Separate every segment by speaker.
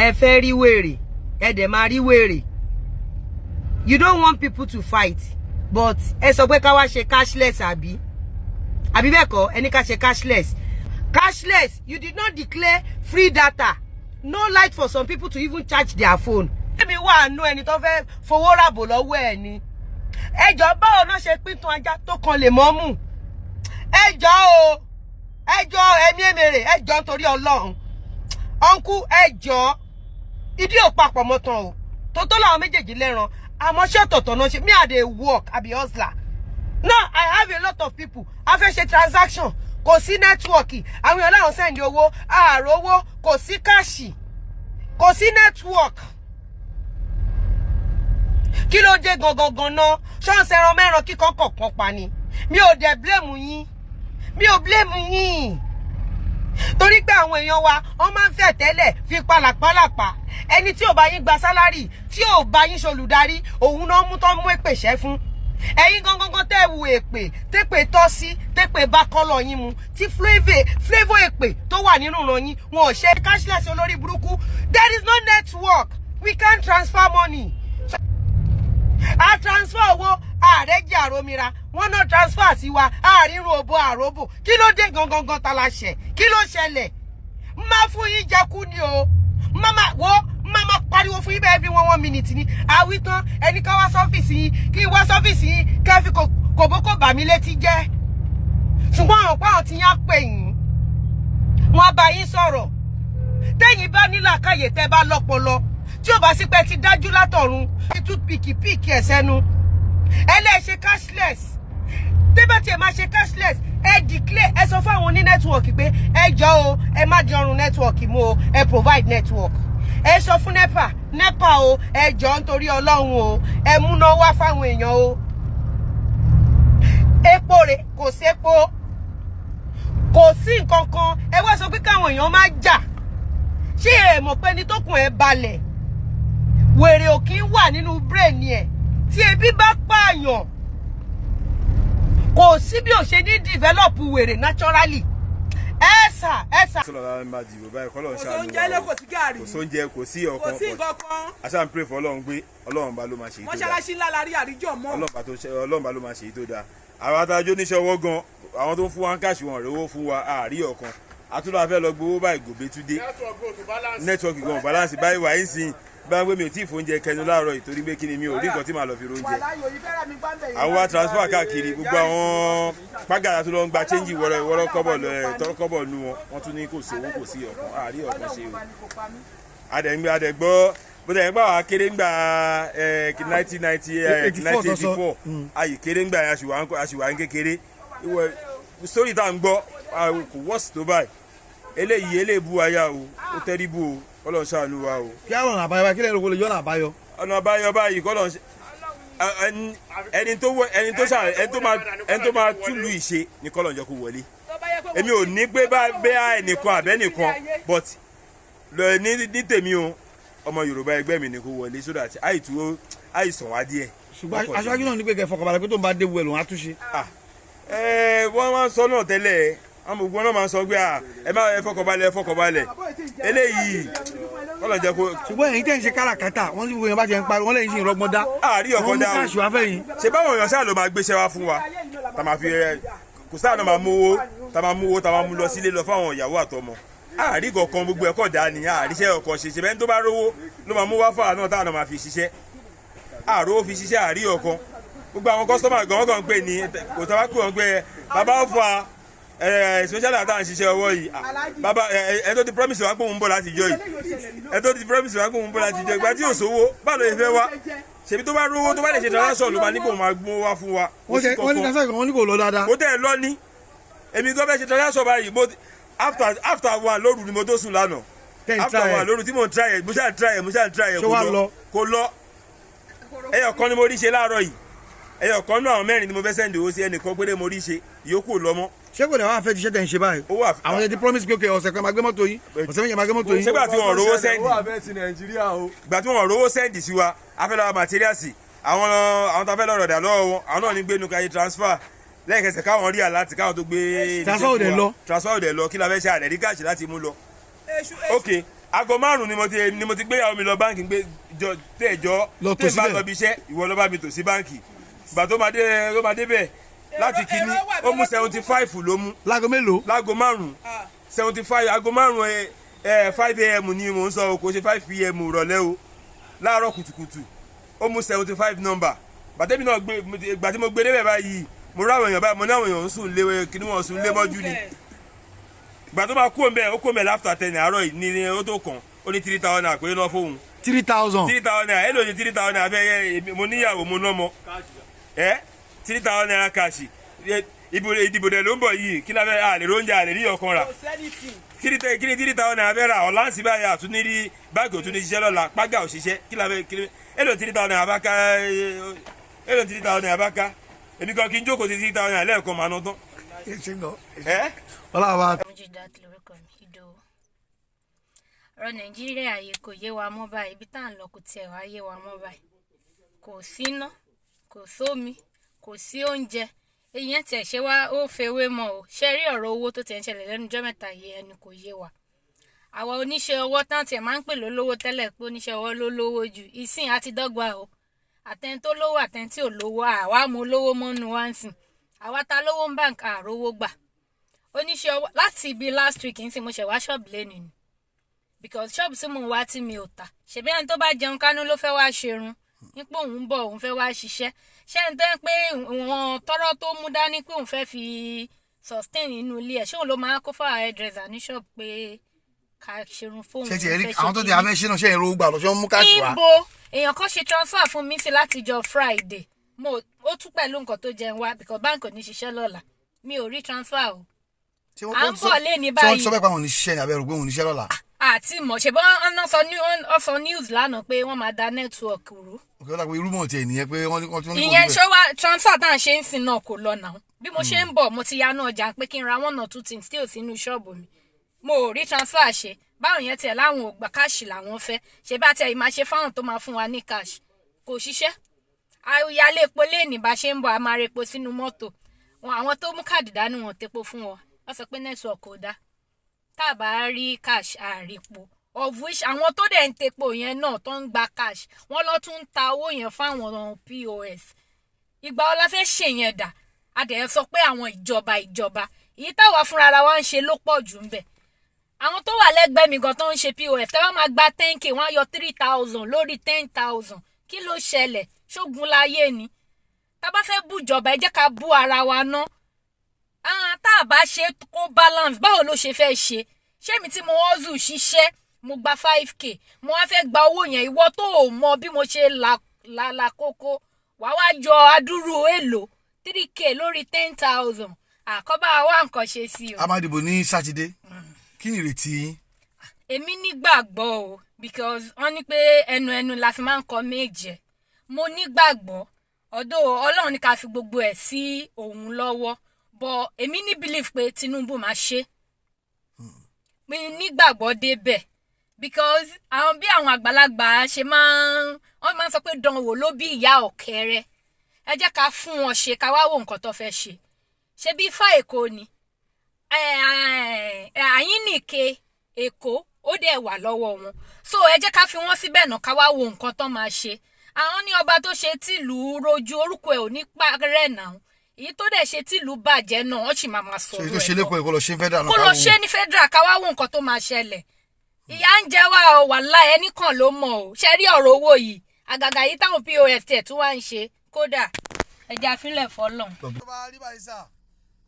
Speaker 1: ẹ fẹ́ rí wèrè ẹ dẹ̀ máa rí wèrè. You don't want people to fight, but ẹ sọ pé ká wá ṣe cashless àbí bẹ́ẹ̀ kọ́ ẹni ká ṣe cashless. Cashless, you did not declare free data, no light for some people to even charge their phone. Èmi wà nú ẹni tó fẹ́ fowó ràbò lọ́wọ́ ẹ̀ ni. Ẹjọ́ báwo náà ṣe pín tán ajá tó kan lè mọ́ mú. Ẹjọ́ o, ẹjọ́ ẹ̀mí èmèrè, ẹjọ́ nítorí Ọlọ́run. Uncle, ẹjọ́ ìdí ò papọ̀ mọ́ tán o. Tó làwọn méjèèjì lẹ́ran. Àmọ́ ṣé ọ̀tọ̀ọ̀tọ̀ náà ṣe me I dey work, I be hustler. Now I have a lot of people. A fẹ́ ṣe transaction. Kò sí network. Àwọn èèyàn láwọn send owó, àròwó, kò sí cash. Kò sí network. Kí ló dé gangan náà? Ṣọ́ọ̀ṣì ẹran mẹ́ran kíkọ́ kọ̀ọ̀kan pa ni. Mi ò dẹ̀ blame yín. Mi ò blame yín. Torí pé àwọn èèyàn wa wọ́n máa ń fẹ́ tẹ́lẹ̀ fi pàlàpàlàpà. Ẹni tí ò bá yín gba sálárì, tí ò bá yín ṣolùdarí, òun náà mú tán mú èpè ṣẹ́ fún. Ẹ̀yin gangan tẹ́ wu èpè, tépè tọ́ sí, tépè bá kọ́lọ̀ yín mu, tí flavor èpè tó wà nínú ìran yín, wọn ò ṣe cashless olórí burúkú. There is no network. We can't transfer money. A transfer owó, ààrẹ jẹ́ àròmìra, wọ́n náà transfer sí wa, àárínrún òbó àròbò. Kí ló dé gangan ta la ṣẹ̀? Kí ló ṣẹlẹ̀? Má fún yín jẹ́kú ni o. Mama pariwo fún yín bẹ́ẹ̀ bí 1 minute ni. Àwí tán ẹni ká wá sọ́fíìsì yín, kí wá sọ́fíìsì yín ká fi kòbókò bà mí létí jẹ́. Ṣùgbọ́n àwọn pàwọn tí yán pè yín, wọ́n bá yín sọ̀rọ̀. Tẹ́yìn bá nílàákàyè tẹ́ bá lọ́pọlọ. Tí ò bá sí pé ti dájú látọ̀run, toothpick ẹ̀ sẹ́nu. Ẹ lè ṣe cashless. Tẹ́bẹ̀ tí ẹ máa ṣe cashless, ẹ declare, ẹ sọ fún àwọn oní network pé ẹ jọ̀ọ́ o, ẹ má di ọrùn network mú o, ẹ provide network. Ẹ sọ fún nepa o, ẹ jọ̀ọ́ nítorí Ọlọ́run o, ẹ múná wá fáwọn èèyàn o. Epo rẹ̀ kò sépo. Kò sí nǹkan kan, ẹ wá sọ pé káwọn èèyàn má jà. Ṣé ẹ mọ̀ pé ní tókùn ẹ balẹ̀? Wèrè ò kí ń wà nínú brain ẹ̀. Tí ebi bá pààyàn, kò sí bí ò ṣe ní develop wèrè naturally. Ẹ̀sà.
Speaker 2: Sọlá máa dìbò báyìí kọ́lọ́ ṣáà
Speaker 1: ló wà. Kò sí gààrí.
Speaker 2: Kò sóúnjẹ, kò sí ọkàn.
Speaker 1: Kò sí nǹkan kan.
Speaker 2: Aṣá ń pray for Ọlọ́run gbé, Ọlọ́run bá ló máa ṣe èyí tó dáa.
Speaker 1: Mọ́ṣáláṣí ńlá la rí àríjọ mọ́.
Speaker 2: Ọlọ́run bá ló máa ṣe èyí tó dáa. Àwọn adájọ́ oníṣẹ́ ọwọ́ gan, àwọn tó ń fún wa ń káàṣì wọn rèwó fún wa àárí ọ̀kan. Àtúndà fẹ́ lọ gbowó báyìí gòbé túndé. Network gan balance báyìí wà ń sìn. Bá gbé mi ò tí ì fóúnjẹ kẹnu láàárọ̀ ìtorí pé kí ni mi ò rí nǹkan tí màá lọ fi róúnjẹ. Àwọn wa transfer káàkiri gbogbo àwọn pàgàrà tó lọ ń gba change wọ́rọ́ kọ́bọ̀ nu wọn. Wọ́n tún ní kò sí owó kò sí ọ̀kan àárí ọ̀kan ṣe o. Adẹ̀gbọ́ bó dẹ̀ ń gbà wá kéré ń gbà 1984 ayì kéré ń gbà àṣìwà ń kékeré. Sórí tá à ń gbọ́ kò wọ́ọ̀sì tó báyìí. Eléyìí bu aya o, ó tẹ́rí bù o. Ọlọ́run ṣàánú wa o.
Speaker 3: Kí àwọn ọ̀nà àbáyọ kí lẹ́nu wo lè yọ ọ̀nà àbáyọ.
Speaker 2: Ọ̀nà àbáyọ báyìí kọ́ lọ́n ẹni tó máa túlù ìṣe ni kọ́ lọ́n jẹ́ kó wọlé. Èmi ò ní gbé bá ẹnìkan àbẹ́nìkan but ní tèmi o ọmọ Yorùbá ẹgbẹ́ mi ni kó wọlé so that àìsàn wá díẹ̀.
Speaker 3: Ṣùgbọ́n aṣáájú náà ní pé kẹ́ fọkànbalẹ̀ pé tó ń bá dé wẹ̀ lòun á túnṣe.
Speaker 2: Wọ́n máa ń sọ náà tẹ́lẹ̀ àwọn ògbọ́n náà máa ń sọ pé ẹ má fọkànbalẹ̀ eléyìí kọ́lọ̀ jẹ́ kó.
Speaker 3: Ṣùgbọ́n èyí tẹ́ ń ṣe káràkátà wọ́n sì wọ́n bá jẹ́ ń parí wọ́n lẹ́yìn sí ìrọ́gbọ́n dá.
Speaker 2: Àárí ọ̀kan dá o
Speaker 3: ṣe
Speaker 2: báwọn èèyàn ṣáà ló máa gbéṣẹ́ wá fún wa tá máa fi kò sáà náà máa mú owó tá máa mú lọ sílé lọ fáwọn ìyàwó àtọmọ. Àárí kankan gbogbo ẹ̀kọ́ dá ni àríṣẹ́ ọkàn ṣe bẹ́ẹ̀ tó bá rówó ló máa mú wá fáwọn náà táwọn náà máa fi ṣiṣẹ́. Àrówó fi ṣiṣẹ́ àárí ọkàn gbogbo àwọn kọ́sítọ́mà gan-an kan pè ní kò tá wá pè wọ́n pé bàbá ó fa especially àtàwọn ṣiṣẹ́ ọwọ́ yìí bàbá ẹ tó ti promise wa pé òun ń bọ̀ láti jọ yìí ìgbà tí yóò sówó báwo ló fẹ́ wá ṣèbí tó bá rówó tó bá lè ṣe transaction ló máa ní kó máa gbó wá fún wa.
Speaker 3: wọ́n ní transaction wọn ní kò lọ dáadáa.
Speaker 2: ó tẹ̀ ẹ lọ ní èmi tó fẹ́ ṣe transaction báyìí after one lóru ni mo tó sùn lánàá after one lóru tí mo ń try ẹ̀ mo ṣáà kò lọ ẹyọ kan ni mo rí ṣe láàárọ̀ yìí ẹyọ kan náà àwọn mẹ́rin ni mo fẹ́ sẹ́ndì owó sí ẹnìkan péré mo rí ṣe ìyókù lọ́mọ́.
Speaker 3: Ṣé kò lè wá fẹ́ jíṣẹ́ tẹ̀ ń ṣe báyìí? Àwọn ẹni promise pé ọ̀sẹ̀ kan máa gbé mọ́tò yín ọ̀sẹ̀ méjì máa gbé mọ́tò yín.
Speaker 2: Ṣé gbà tí wọ́n rówó sẹ́ndì? Gbà tí wọ́n rówó sẹ́ndì sí wa afẹ́lọ́wọ́ materials àwọn tó fẹ́ lọ́rọ̀ dà lọ́wọ́ wọn àwọn náà ní gbé nukayi transfer lẹ́ẹ̀kẹsẹ̀ káwọn rí àláti káwọn tó gbé.
Speaker 3: Transfer òde lọ
Speaker 2: kí la fẹ́ ṣe àdẹ̀rí káàṣì láti mú lọ. Ok aago 5 ni mo ti gbé ìyàwó mi lọ báǹkì gbé tẹ̀jọ́ tẹ̀ bá lọ bí iṣẹ́ ìwọ lọ bá mi tò sí báǹkì ìgbà tó máa dé bẹ́ẹ̀ láti kíní ó mú 75 ló mú.
Speaker 3: láago mélòó.
Speaker 2: láago 5 75 aago 5 5 am ni mò ń sọ kò ṣe 5 pm rọ̀lẹ́ o láàárọ̀ kùtùkùtù ó mú 75 nọ́mbà bàtẹ́mi náà gbà tí mo gbé débẹ̀ báyìí mo ráwọn èèyàn báyìí mo ní àwọn èèyàn ń sùn lé kíní wọn sùn lé mọ́jú ni gbà tó máa kú òun bẹ́ẹ̀ ó kú òun bẹ́ẹ̀ láfta 10 àárọ̀ yìí ní ó tó kàn ó ní 3,000 naira pé náà fóun.
Speaker 3: 3,000
Speaker 2: naira ẹ lò ní 3,000 naira fẹ́ mo níyàwó mo lọ́mọ 3,000 naira káàṣì ìdìbò dẹ̀ ló ń bọ̀ yìí kí lábẹ́ àlè róúnjẹ àlè rí ọkàn rà kí ni 3,000 naira fẹ́ ra ọ̀láǹsì báyìí àtúnírí báàgì òtún ní ṣiṣẹ́ lọ́la págà òṣìṣẹ́ kí lábẹ́ ẹ lò 3,000 naira bá ká èmi kan kí n jókòó sí 3,000 naira lẹ́ẹ̀kan màá ná tán.
Speaker 4: ọ̀rọ̀ nàìjíríà yìí kò yé wa mọ́ báyìí ibi tá à ń lọ kò tiẹ̀ wá yé wa mọ́ báyìí kò síná kò sómi kò sí oúnjẹ èyàn tiẹ̀ ṣe wá ó fewé mọ́ o ṣe rí ọ̀rọ̀ owó tó tiẹ̀ ń ṣẹlẹ̀ lẹ́nu ọjọ́ mẹ́ta yìí ẹni kò yé wa àwa oníṣẹ́ ọwọ́ tán tiẹ̀ máa ń pè lólówó tẹ́lẹ̀ pé oníṣẹ́ ọwọ́ ló lówó jù ìsìn àti dọ́gba o àtẹni tó lówó àtẹni tí ò lówó àwa mú lówó mọ́nu wá ń sìn àwa ta lówó ń báǹkì àrówó gbà oníṣẹ́ ọwọ́ láti ibi last week ń sìn mo ṣẹ̀ wá ṣọ́ọ̀bù lẹ́nu ni because ṣọ́ọ̀bù tí mò ń wá tí mi ò tà ṣèbí ẹni tó bá jẹun kánú ló fẹ́ wá ṣerun nípò òun ń bọ̀ òun fẹ́ wá ṣiṣẹ́ ṣé ń tẹ́ pé wọn tọ́rọ́ tó mú dání pé òun fẹ́ fi sustain nínú ilé ẹ̀ ṣé òun ló máa kó fáwọn hairdresser ní ṣọ́ọ̀bù pé ká ṣerun fóun
Speaker 3: ṣe ti ẹ̀rí àwọn tó ti abẹ́ ṣe náà ṣe ìró gbà lọ́sọ́ mú káàṣì wá.
Speaker 4: ibo èèyàn kan ṣe transfer fún mi sí látijọ́ Friday ó tún pẹ̀lú nǹkan tó jẹun wá because bank ò ní ṣiṣẹ́ lọ́la mi ò rí transfer o à ń bọ̀ lé ní báyìí.
Speaker 3: tí wọ́n sọ pé àwọn oníṣẹ́ ni abẹ́rù pé òun níṣẹ́ lọ́la.
Speaker 4: àti mọ̀ ṣe bọ́ ọ́n sọ news lánàá pé wọ́n máa da network rú.
Speaker 3: òkè ọ̀la pé irú mọ̀ tiẹ̀ nìyẹn pé wọ́n tún ní kò
Speaker 4: ìyẹn ṣó wá transfer tá à ń ṣe ń sìn náà kò lọ náà bí mo ṣe ń bọ̀ mo ti yanú ọjà pé kí n ra 1 or 2 things tí ò sínú ṣọ́ọ̀bù mi mo ò rí transfer ṣe báwọn yẹn tiẹ̀ láwọn ò gbà káàṣì làwọn fẹ́ ṣe bá tiẹ̀ máa ṣe fáwọn tó máa fún wa ní cash kò ṣiṣẹ́ ayálé epo léènì bá ṣe ń bọ̀ a máa ra epo sínú mọ́tò àwọn tó mú káàdì dání wọn tepo fún wọn wọ́n sọ pé network kò dá tá a bá rí cash àrípo of which àwọn tó dẹ̀ ń tepo yẹn náà tó ń gba cash wọ́n lọ tún ń ta owó yẹn fáwọn POS ìgbà ọlá fẹ́ ṣe yẹn dà a dẹ̀ sọ pé àwọn ìjọba èyí táwa fúnra ara wa ń ṣe ló pọ̀ jù ń bẹ̀ àwọn tó wà lẹ́gbẹ̀ẹ́ mi gan tó ń ṣe POS tẹ́ wọ́n máa gba 10k wọ́n á yọ 3,000 lórí 10,000 kí ló ṣẹlẹ̀ ṣógun láyé ni tá a bá fẹ́ bú ìjọba ẹ jẹ́ ká bú ara wa ná tá a bá ṣe kó balance báwo ló ṣe fẹ́ ṣé mi tí mo hustle ṣiṣẹ́ mo gba 5k mo wá fẹ́ gba owó yẹn ìwọ tó o mọ bí mo ṣe la kókó wàá wá yọ adúrú èlò 3k lórí 10,000 àkọ́bá wa nǹkan ṣe sí o.
Speaker 3: a máa dìbò ní sátidé kí ni ìrètí yín.
Speaker 4: èmi nígbàgbọ́ o because wọ́n ní pé ẹnu la fi máa ń kọ méje mo nígbàgbọ́ ọ̀dọ̀ ọlọ́run ní ká fi gbogbo ẹ̀ sí òun lọ́wọ́ but èmi ní belief pé Tinubu máa ṣe mi nígbàgbọ́ débẹ̀ because àwọn bí àwọn àgbàlagbà ṣe wọ́n máa ń sọ pé dánwò ló bí ìyá ọ̀kẹ́rẹ́ ẹ jẹ́ ká fún wọn ṣe ká wá wo nǹkan tó fẹ́ ṣe bí Ifá Èkó ni Àyínnìke Èkó ó dẹ̀ wà lọ́wọ́ wọn so ẹ jẹ́ ká fi wọ́n síbẹ̀ náà ká wá wo nǹkan tó máa ṣe àwọn ní ọba tó ṣe tìlú rojú orúkọ ẹ̀ ò ní parẹ́ náà èyí tó dẹ̀ ṣe tìlú bàjẹ́ náà wọ́n sì máa sọ̀rọ̀ ẹ̀
Speaker 3: ṣe tó ṣe lẹ́kọ̀ọ́ kó lọ ṣe federal
Speaker 4: kó lọ ṣe ní federal ká wá wo nǹkan tó máa ṣẹlẹ̀ ìyà ń jẹ wá o wàláhì ẹnì kan ló mọ̀ o ṣe rí ọ̀rọ̀ owó yìí àgàgà yìí táwọn POS tẹ̀ tún wá ń ṣe kódà ẹja àfilẹ̀ fọlọ́n.
Speaker 3: tó bá rí báyìí sà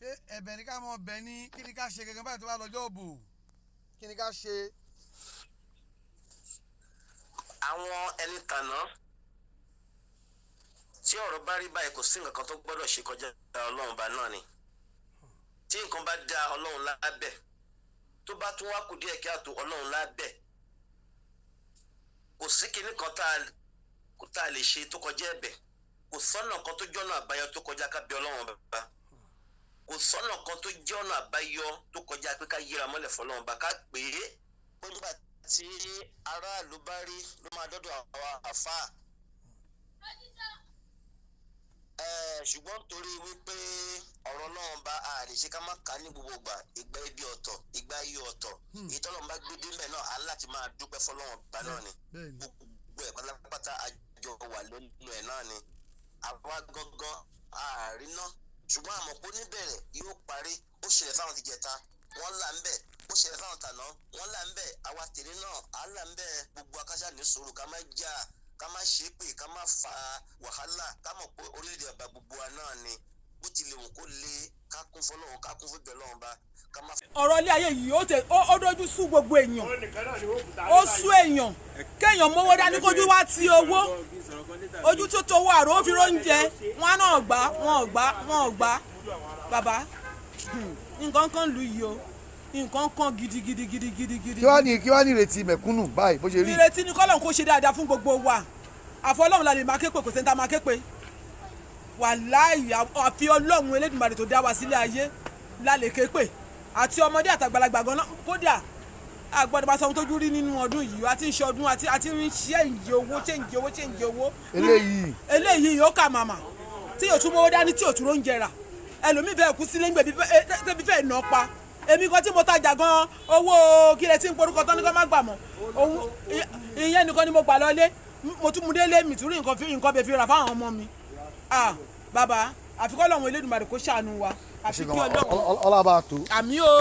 Speaker 3: ṣé ẹ̀bẹ̀ ní ká mọ̀ bẹ̀ ní kí ni ká ṣe gẹ́gẹ́ báyìí tó bá lọ́jọ́ òbò kí ni ká ṣe.
Speaker 5: àwọn ẹni tàná tí ọ̀rọ̀ bá rí báyìí kò sí nǹkan kan tó gbọ́dọ̀ ṣe kọjá ọlọ́run bá náà ni tí nǹkan bá dá ọlọ́run lábẹ́ tó bá tún wá kù díẹ̀ kí á tó ọlọ́run lábẹ́ kò sí kinní kan tá a lè ṣe tó kọjá ẹ̀bẹ̀ kò sọ́nà kan tó jọ́nà àbáyọ tó kọjá ká bẹ ọlọ́run bàbá kò sọ́nà kan tó jọ́nà àbáyọ tó kọjá pé ká yíra mọ́lẹ̀ fọlọ́run bá ká pè é pé nígbà tí aráàlú bá rí ló máa dọ́dọ̀ àwa àfáà ṣùgbọ́n torí wípé ọ̀rọ̀ náà bá a lè ṣe ká má kà ní gbogbo ìgbà ibi ọ̀tọ̀ ìgbà ayé ọ̀tọ̀ èyí tọ́lọ́ bá gbé dé mẹ́ náà á láti máa dúpẹ́ fọlọ́wọ́n bá náà ni gbogbo ẹ̀ pátápátá àjọ wà lónìí ẹ̀ náà ni àwa gangan àárín náà ṣùgbọ́n àmọ́ pé oníbẹ̀rẹ̀ yóò parí ó ṣẹlẹ̀ fáwọn ti jẹta wọ́n là ń bẹ̀ ó ṣẹlẹ̀ fáwọn tàná wọ́n là ń bẹ̀ àwa tèrè náà á là ń bẹ̀ gbogbo akáṣà ní sùúrù ká má jà ká má ṣépè ká má fa wàhálà ká mọ̀ pé orílẹ̀-èdè ọba gbogbo wa náà ni bó tilẹ̀ wù kó lé ká kún fọlọ́run ká kún fún bẹ̀rẹ̀ lọ́wọ́n bá ká má.
Speaker 6: ọ̀rọ̀ ilé ayé yìí ó dojú sú gbogbo èèyàn ó sú èèyàn kéèyàn mówó dání kójú wá ti owó ojú tó towó àrò ó fi róúnjẹ wọn náà gbà wọn ò gbà bàbá nǹkan kan lù yìí o nǹkan kan gidigidi.
Speaker 3: kí wàá ní ìrètí mẹ̀kúnnù báyìí bó ṣe rí.
Speaker 6: ìrètí ni kọ́lọ́n kó ṣe dáadáa fún gbogbo wa àfọlọ́run la lè máa képe kò sẹ́ńtà máa képe wàláì àfi ọlọ́run elédùnmarè tó dá wa sílé ayé la lè képe àti ọmọdé àtàgbàlagbà gan kódà àgbọ̀dọ̀ bá sọ ohun tójú rí nínú ọdún yìí àti ń ṣọdún àti ń ṣe ìjẹ owó. eléyìí yóò kà màmá tí yóò tún mọ́wó dání tí yóò tún ló ń jẹrà ẹlòmíì fẹ́ kú sílé ńgbẹ̀ tẹ́bí fẹ́ nà pa èmi kan tí mo tajà gan owó kílẹ̀ tí ń porúkọ tán ní kó má gbà mọ́ ìyẹn nìkan ni mo gbà lọlé mo tún mu délé mi tún rí nǹkan bẹ̀ fi rà fáwọn ọmọ mi bàbá àfikọ́ lọ́wọ́ Elédùmarè kó ṣàánú wa àfi kí Ọlọ́run
Speaker 3: ọlọ́ba tó.
Speaker 6: àmì o.